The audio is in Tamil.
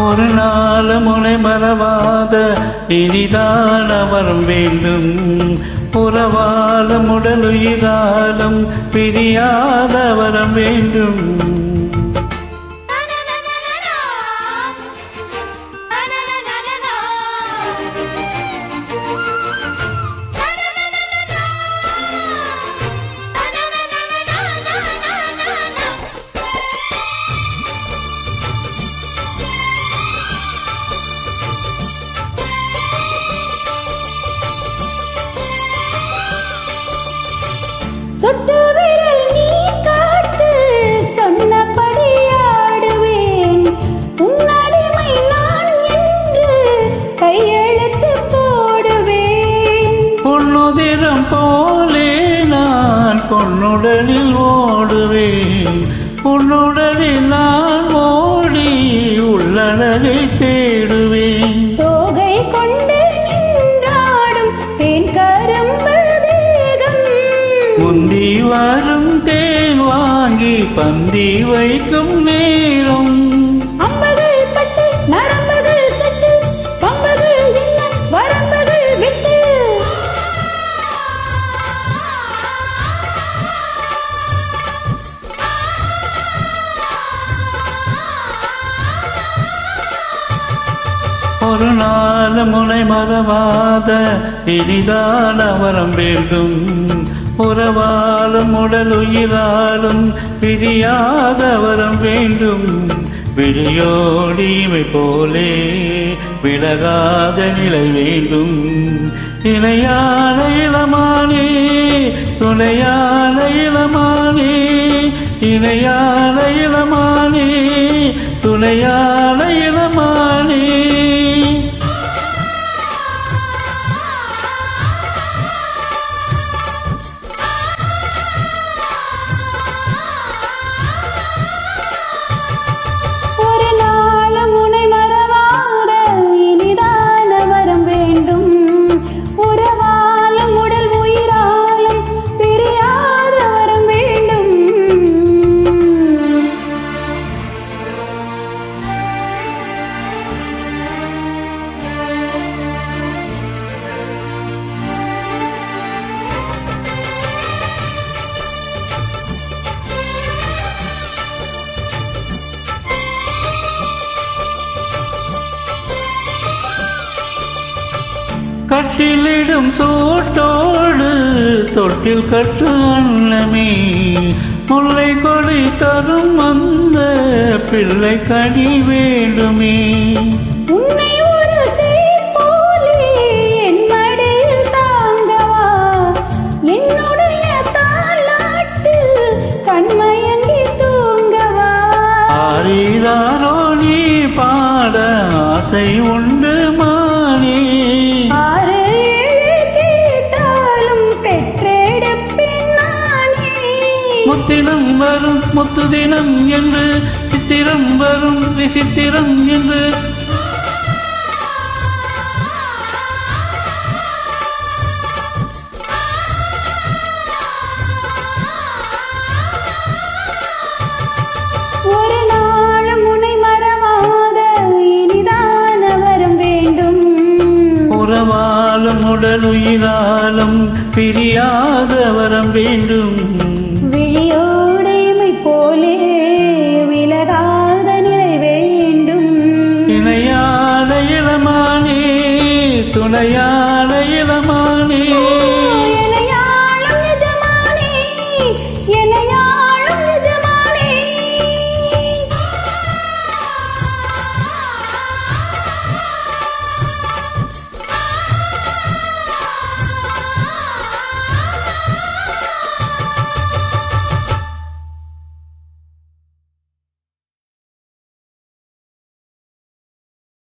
ஒரு நாளும் உனை மறவாத இனிதான வரம் வேண்டும். உறவாலும் உடலுயிராலும் பிரியாத வரம் வேண்டும். சொட்டு விரல் நீ காட்டு சொன்னபடி ஆடுவேன். உன்னடிமை நான் என்று கையெழுத்து போடுவேன். பொன்னுதிரம் போலே நான் பொன்னுடலில் ஓடுவேன். உன்னுடலில் நான் ஓடி உள்ளழகை தேடுவேன். தோகை கொண்டு நின்றாடும் தேன் கரும்பு தேகம். முந்தி வரும் தேன் வாங்கி பந்தி வைக்கும் நேரம். அம்பகள் பட்டு நரம்புகள் சட்டு பம்பகள் என்ன வரம்புகள் விட்டு. ஒரு நாள் முனை மறவாத இனிதான வரம் வேண்டும். உறவாலும் உடலுயிராலும் பிரியாத வரம் வேண்டும். விழியோடிமை போலே விலகாத நிலை வேண்டும். இணையான இளமானே துணையான இளமானே. இணையான இளமானே துணையான இளமானே. கட்டிலிடும் சூட்டோடு தொட்டில் கட்டு அன்னமே. முல்லை கொடி தரும் அந்த பிள்ளை கனி வேண்டுமே. உன்னை ஒரு தேன் போலே என் மடியில் தாங்கவா. என்னுடைய தாலாட்டு கண்மயங்கி தூங்கவா. ஆரீராரோ நீ பாட ஆசை உண்டு மானே. முத்தினம் வரும் முத்து தினம் என்று சித்திரம் வரும் விசித்திரம் என்று. ஒரு நாளும் உன்னை மறவாத இனிதான வரம் வேண்டும். உயிராலும் பிரியாத வரம் வேண்டும். விழியோடைமை போலே விலகாத நிலை வேண்டும். இணையான இளமானே துணையா